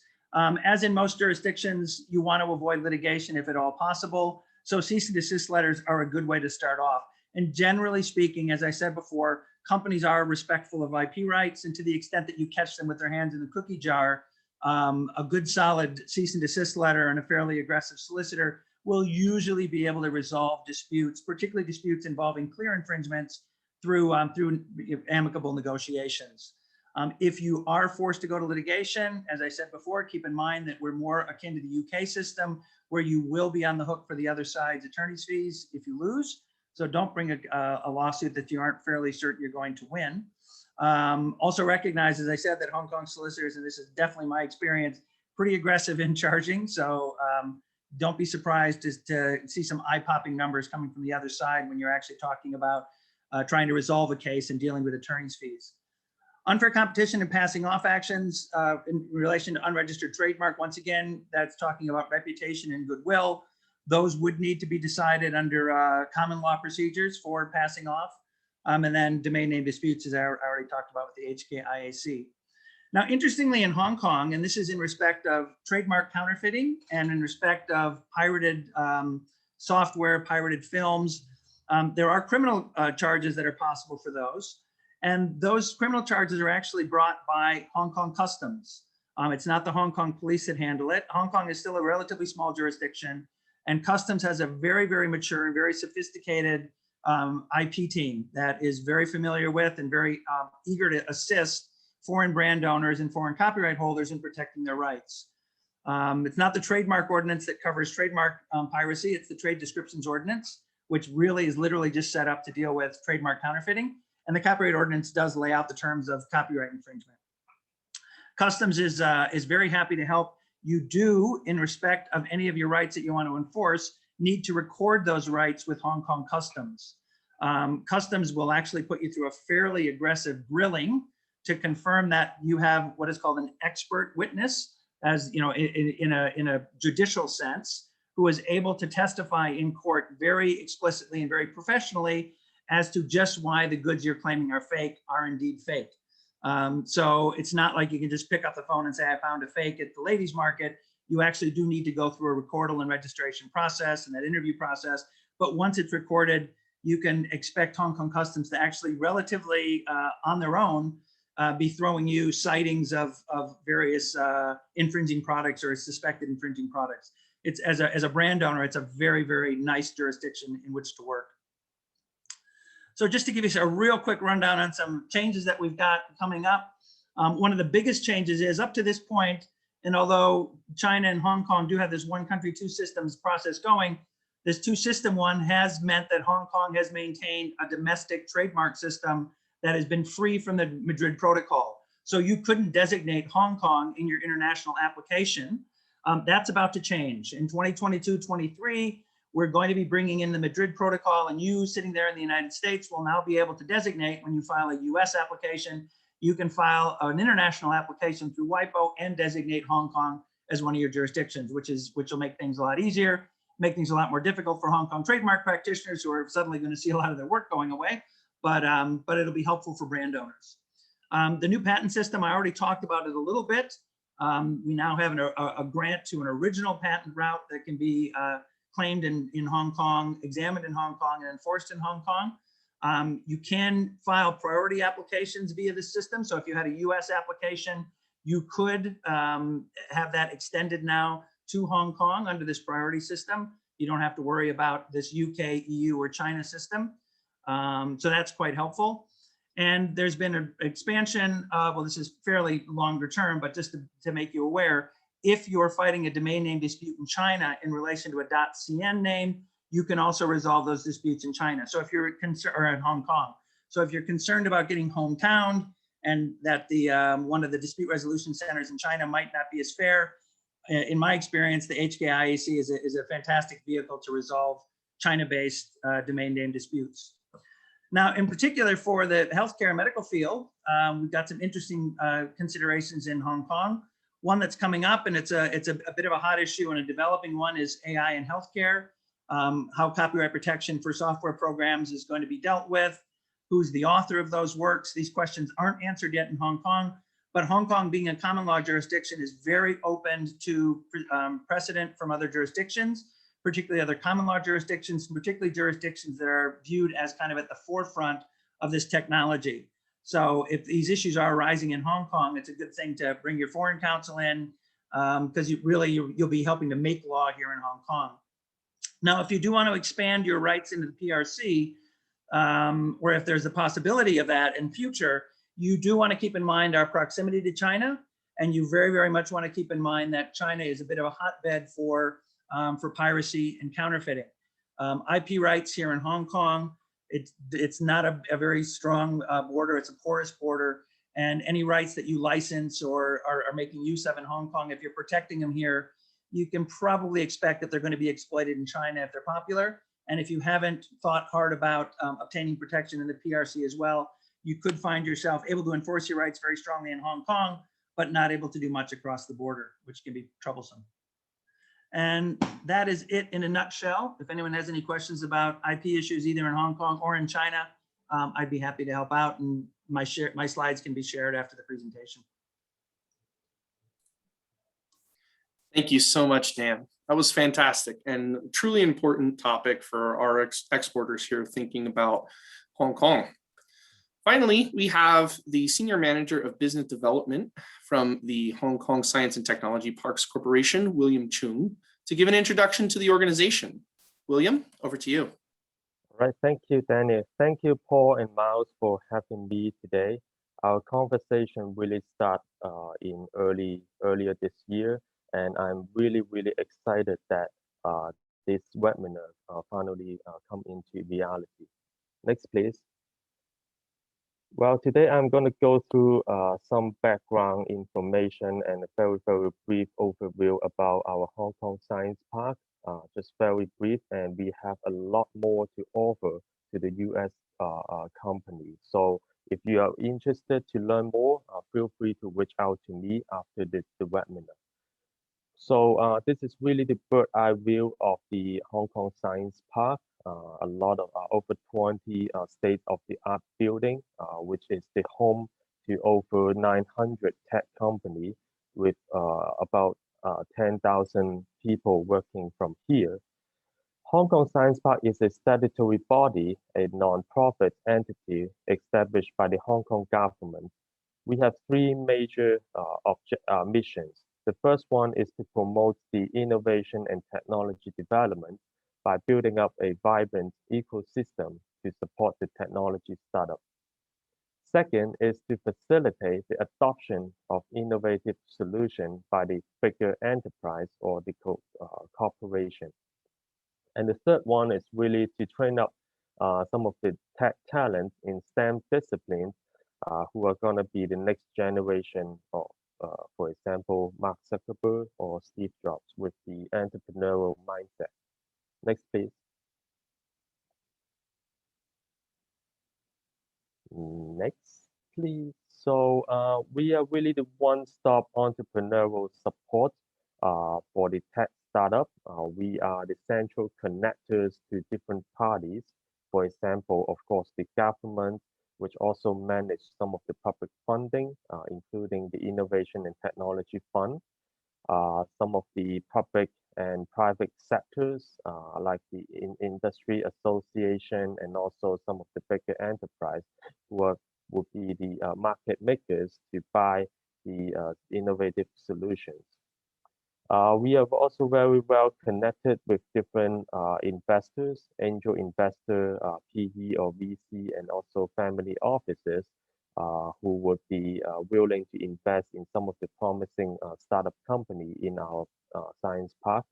As in most jurisdictions, you want to avoid litigation if at all possible. So cease and desist letters are a good way to start off. And generally speaking, as I said before, companies are respectful of IP rights, and to the extent that you catch them with their hands in the cookie jar, a good solid cease and desist letter and a fairly aggressive solicitor will usually be able to resolve disputes, particularly disputes involving clear infringements, through amicable negotiations. If you are forced to go to litigation, as I said before, keep in mind that we're more akin to the UK system, where you will be on the hook for the other side's attorney's fees if you lose. So don't bring a lawsuit that you aren't fairly certain you're going to win. Also recognize, as I said, that Hong Kong solicitors, and this is definitely my experience, pretty aggressive in charging. So don't be surprised to see some eye-popping numbers coming from the other side when you're actually talking about trying to resolve a case and dealing with attorney's fees. Unfair competition and passing off actions in relation to unregistered trademark. Once again, that's talking about reputation and goodwill. Those would need to be decided under common law procedures for passing off. And then domain name disputes, as I already talked about with the HKIAC. Now, interestingly, in Hong Kong, and this is in respect of trademark counterfeiting and in respect of pirated software, pirated films, there are criminal charges that are possible for those. And those criminal charges are actually brought by Hong Kong Customs. It's not the Hong Kong police that handle it. Hong Kong is still a relatively small jurisdiction, and Customs has a very, very mature and very sophisticated IP team that is very familiar with and very eager to assist foreign brand owners and foreign copyright holders in protecting their rights. It's not the trademark ordinance that covers trademark piracy, it's the Trade Descriptions Ordinance, which really is literally just set up to deal with trademark counterfeiting. And the copyright ordinance does lay out the terms of copyright infringement. Customs is very happy to help. You do, in respect of any of your rights that you want to enforce, need to record those rights with Hong Kong Customs. Customs will actually put you through a fairly aggressive grilling to confirm that you have what is called an expert witness, as you know, in a judicial sense, who is able to testify in court very explicitly and very professionally as to just why the goods you're claiming are fake are indeed fake. So it's not like you can just pick up the phone and say, I found a fake at the ladies market. You actually do need to go through a recordal and registration process and that interview process. But once it's recorded, you can expect Hong Kong Customs to actually relatively on their own be throwing you sightings of various infringing products or suspected infringing products. It's as a brand owner, it's a very, very nice jurisdiction in which to work. So just to give you a real quick rundown on some changes that we've got coming up. One of the biggest changes is up to this point, and although China and Hong Kong do have this one country, two systems process going, this two system one has meant that Hong Kong has maintained a domestic trademark system that has been free from the Madrid Protocol. So you couldn't designate Hong Kong in your international application. That's about to change. In 2022-23, we're going to be bringing in the Madrid Protocol, and you sitting there in the United States will now be able to designate when you file a US application, you can file an international application through WIPO and designate Hong Kong as one of your jurisdictions, which will make things a lot easier, make things a lot more difficult for Hong Kong trademark practitioners who are suddenly going to see a lot of their work going away, but it'll be helpful for brand owners. The new patent system, I already talked about it a little bit. We now have a grant to an original patent route that can be claimed in Hong Kong, examined in Hong Kong, and enforced in Hong Kong. You can file priority applications via the system. So if you had a US application, you could have that extended now to Hong Kong under this priority system. You don't have to worry about this UK, EU, or China system. So that's quite helpful. And there's been an expansion, well, this is fairly longer term, but just to make you aware, if you're fighting a domain name dispute in China in relation to a .cn name, you can also resolve those disputes in China. So if you're concerned, or in Hong Kong. So if you're concerned about getting hometown and that the one of the dispute resolution centers in China might not be as fair, in my experience, the HKIAC is a fantastic vehicle to resolve China-based domain name disputes. Now, in particular for the healthcare and medical field, we've got some interesting considerations in Hong Kong. One that's coming up, and it's a bit of a hot issue and a developing one, is AI in healthcare. How copyright protection for software programs is going to be dealt with, who's the author of those works. These questions aren't answered yet in Hong Kong, but Hong Kong, being a common law jurisdiction, is very open to precedent from other jurisdictions, particularly other common law jurisdictions, particularly jurisdictions that are viewed as kind of at the forefront of this technology. So if these issues are arising in Hong Kong, it's a good thing to bring your foreign counsel in, because you'll be helping to make law here in Hong Kong. Now, if you do want to expand your rights into the PRC, or if there's a possibility of that in future, you do want to keep in mind our proximity to China, and you very, very much want to keep in mind that China is a bit of a hotbed for piracy and counterfeiting. IP rights here in Hong Kong, it's not a very strong border, it's a porous border, and any rights that you license or are making use of in Hong Kong, if you're protecting them here, you can probably expect that they're going to be exploited in China if they're popular. And if you haven't thought hard about obtaining protection in the PRC as well, you could find yourself able to enforce your rights very strongly in Hong Kong, but not able to do much across the border, which can be troublesome. And that is it in a nutshell. If anyone has any questions about IP issues, either in Hong Kong or in China, I'd be happy to help out, and my slides can be shared after the presentation. Thank you so much, Dan. That was fantastic and truly important topic for our exporters here thinking about Hong Kong. Finally, we have the Senior Manager of Business Development from the Hong Kong Science and Technology Parks Corporation, William Chung, to give an introduction to the organization. William, over to you. All right, thank you, Daniel. Thank you, Paul and Miles, for having me today. Our conversation really started earlier this year, and I'm really excited that this webinar finally come into reality. Next, please. Well, today I'm going to go through some background information and a very brief overview about our Hong Kong Science Park. Just very brief, and we have a lot more to offer to the US company. So if you are interested to learn more, feel free to reach out to me after the webinar. So this is really the bird's eye view of the Hong Kong Science Park. A lot of over 20 state-of-the-art building, which is the home to over 900 tech companies with about 10,000 people working from here. Hong Kong Science Park is a statutory body, a non-profit entity established by the Hong Kong government. We have three major missions. The first one is to promote the innovation and technology development by building up a vibrant ecosystem to support the technology startup. Second is to facilitate the adoption of innovative solutions by the bigger enterprise or the corporation. And the third one is really to train up some of the tech talent in STEM disciplines who are going to be the next generation of, for example, Mark Zuckerberg or Steve Jobs with the entrepreneurial mindset. Next, please. Next, please. So we are really the one-stop entrepreneurial support for the tech startup. We are the central connectors to different parties. For example, of course, the government, which also manage some of the public funding, including the Innovation and Technology Fund, some of the public and private sectors, like the industry association, and also some of the bigger enterprise would be the market makers to buy the innovative solutions. We are also very well connected with different investors, angel investor, PE or VC, and also family offices who would be willing to invest in some of the promising startup company in our science park.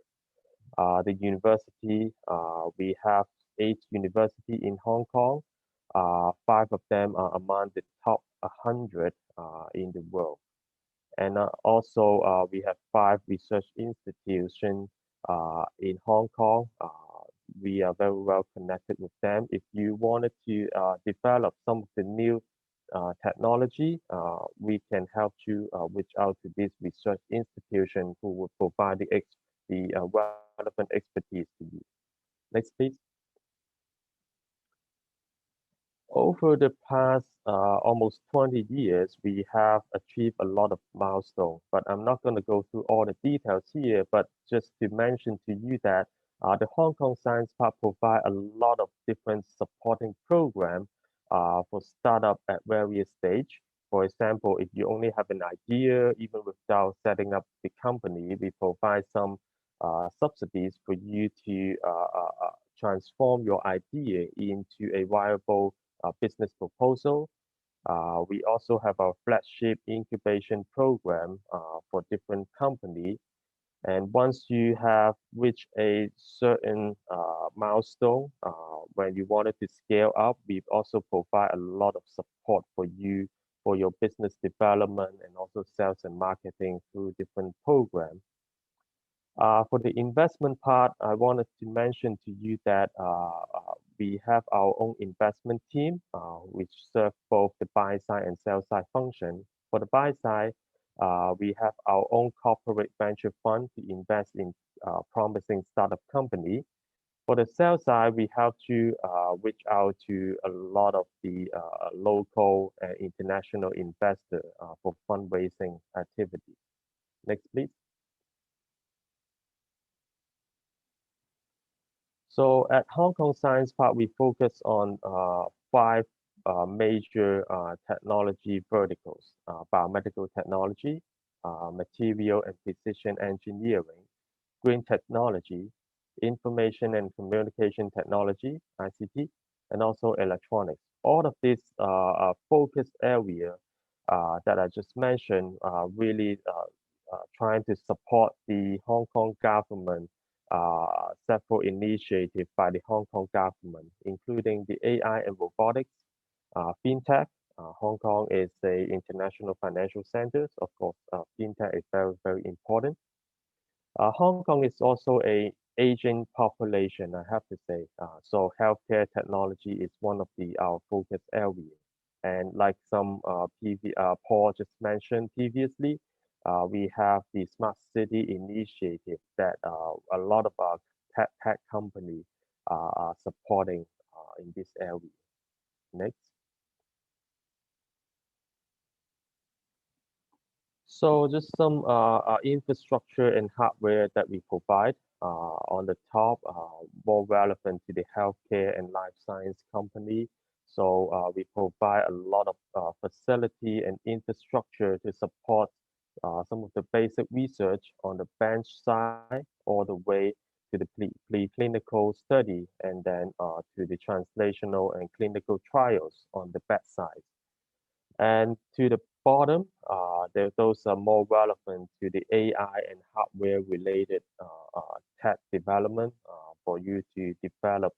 The university, we have 8 universities in Hong Kong. 5 of them are among the top 100 in the world. And also, we have 5 research institutions in Hong Kong. We are very well connected with them. If you wanted to develop some of the new technology, we can help you reach out to this research institution who will provide the relevant expertise to you. Next, please. Over the past almost 20 years, we have achieved a lot of milestones, but I'm not going to go through all the details here, but just to mention to you that the Hong Kong Science Park provide a lot of different supporting programs for startup at various stage. For example, if you only have an idea, even without setting up the company, we provide some subsidies for you to transform your idea into a viable business proposal. We also have our flagship incubation program for different companies. And once you have reached a certain milestone, when you wanted to scale up, we also provide a lot of support for you for your business development and also sales and marketing through different programs. For the investment part, I wanted to mention to you that we have our own investment team, which serve both the buy side and sell side function. For the buy side, we have our own corporate venture fund to invest in promising startup company. For the sell side, we have to reach out to a lot of the local and international investors for fundraising activities. Next, please. So at Hong Kong Science Park, we focus on 5 major technology verticals: biomedical technology, material and precision engineering, green technology, information and communication technology, ICT, and also electronics. All of these focus area that I just mentioned really trying to support the Hong Kong government several initiatives by the Hong Kong government, including the AI and robotics, fintech. Hong Kong is a international financial center. Of course, fintech is very, very important. Hong Kong is also a aging population, I have to say. So healthcare technology is one of our focus areas. And like some Paul just mentioned previously, we have the Smart City initiative that a lot of our tech companies are supporting in this area. Next. So just some infrastructure and hardware that we provide. On the top, more relevant to the healthcare and life science company. So we provide a lot of facility and infrastructure to support some of the basic research on the bench side, all the way to the preclinical study, and then to the translational and clinical trials on the bedside. And to the bottom, those are more relevant to the AI and hardware related tech development for you to develop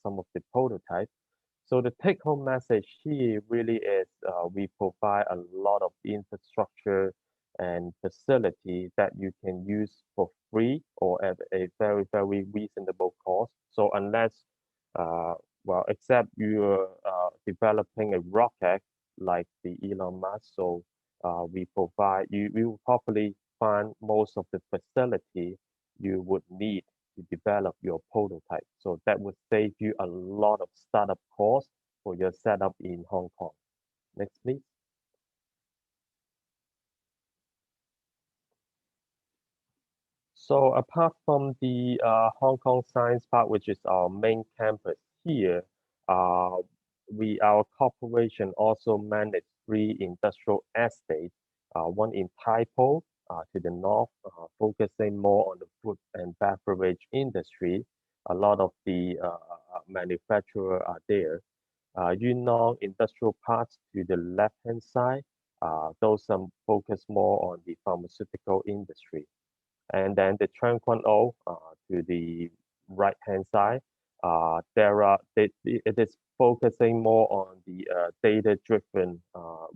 some of the prototypes. So the take-home message here really is we provide a lot of infrastructure and facility that you can use for free or at a very, very reasonable cost. So unless, well, except you're developing a rocket, like the Elon Musk. So we provide, you will probably find most of the facility you would need to develop your prototype. So that would save you a lot of startup costs for your setup in Hong Kong. Next, please. So apart from the Hong Kong Science Park, which is our main campus here, our corporation also manage 3 industrial estates, one in Tai Po to the north, focusing more on the food and beverage industry. A lot of the manufacturers are there. Yunnan Industrial Parks to the left-hand side, those focus more on the pharmaceutical industry. And then the Chuan Kwan O to the right-hand side, it is focusing more on the data-driven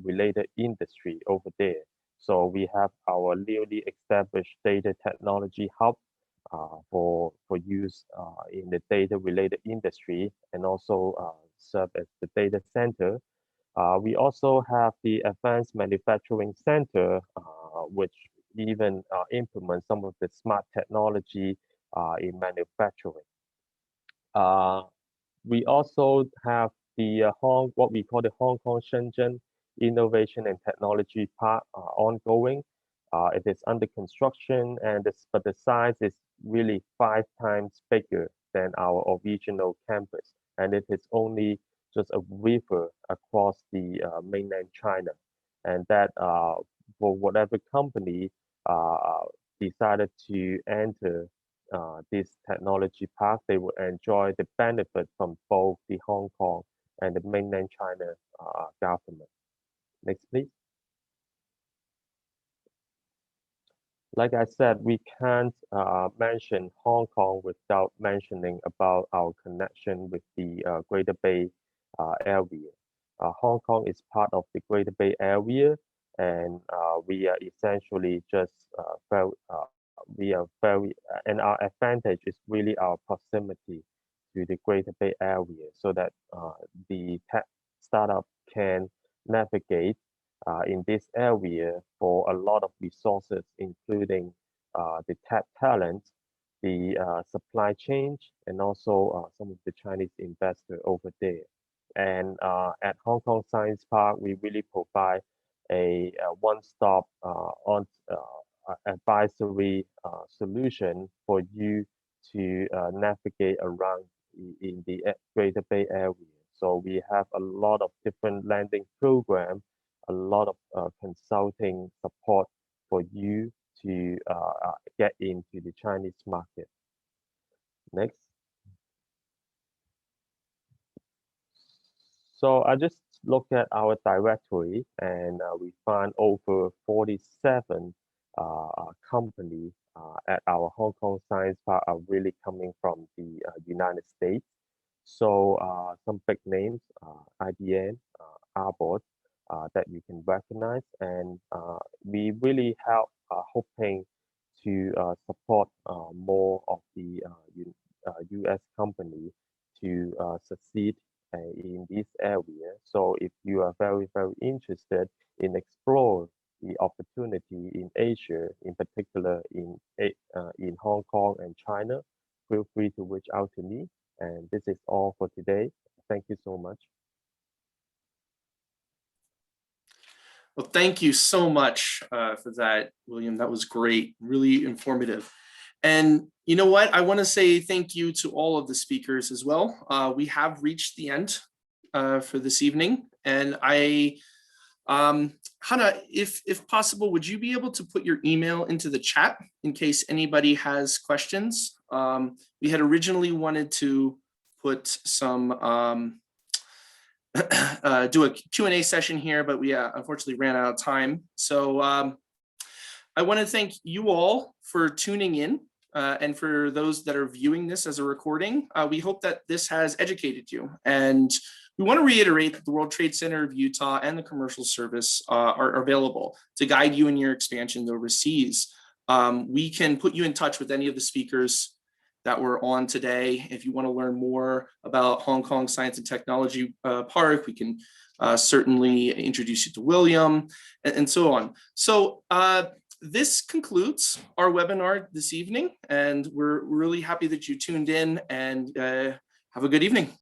related industry over there. So we have our newly established data technology hub for use in the data-related industry, and also serve as the data center. We also have the Advanced Manufacturing Center, which even implement some of the smart technology in manufacturing. We also have the what we call the Hong Kong Shenzhen Innovation and Technology Park ongoing. It is under construction, but the size is really 5 times bigger than our original campus, and it is only just a river across the mainland China. And that for whatever company decided to enter this technology park, they will enjoy the benefit from both the Hong Kong and the mainland China government. Next, please. Like I said, we can't mention Hong Kong without mentioning about our connection with the Greater Bay Area. Hong Kong is part of the Greater Bay Area, and we are essentially just and our advantage is really our proximity to the Greater Bay Area, so that the tech startup can navigate in this area for a lot of resources, including the tech talent, the supply chain, and also some of the Chinese investors over there. And at Hong Kong Science Park, we really provide a one-stop advisory solution for you to navigate around in the Greater Bay Area. So we have a lot of different lending programs, a lot of consulting support for you to get into the Chinese market. Next. So I just look at our directory, and we find over 47 companies at our Hong Kong Science Park are really coming from the United States. So some big names, IBM, Arbor, that you can recognize, and we really hoping to support more of the US company to succeed in this area. So if you are very, very interested in explore the opportunity in Asia, in particular in Hong Kong and China, feel free to reach out to me. And this is all for today. Thank you so much. Well, thank you so much for that, William. That was great, really informative. And you know what? I want to say thank you to all of the speakers as well. We have reached the end for this evening. And Hannah, if possible, would you be able to put your email into the chat in case anybody has questions? We had originally wanted to put some do a Q&A session here, but we unfortunately ran out of time. So I want to thank you all for tuning in, and for those that are viewing this as a recording. We hope that this has educated you, and we want to reiterate that the World Trade Center of Utah and the Commercial Service are available to guide you in your expansion overseas. We can put you in touch with any of the speakers that were on today. If you want to learn more about Hong Kong Science and Technology Park, we can certainly introduce you to William and so on. So this concludes our webinar this evening, and we're really happy that you tuned in, and have a good evening.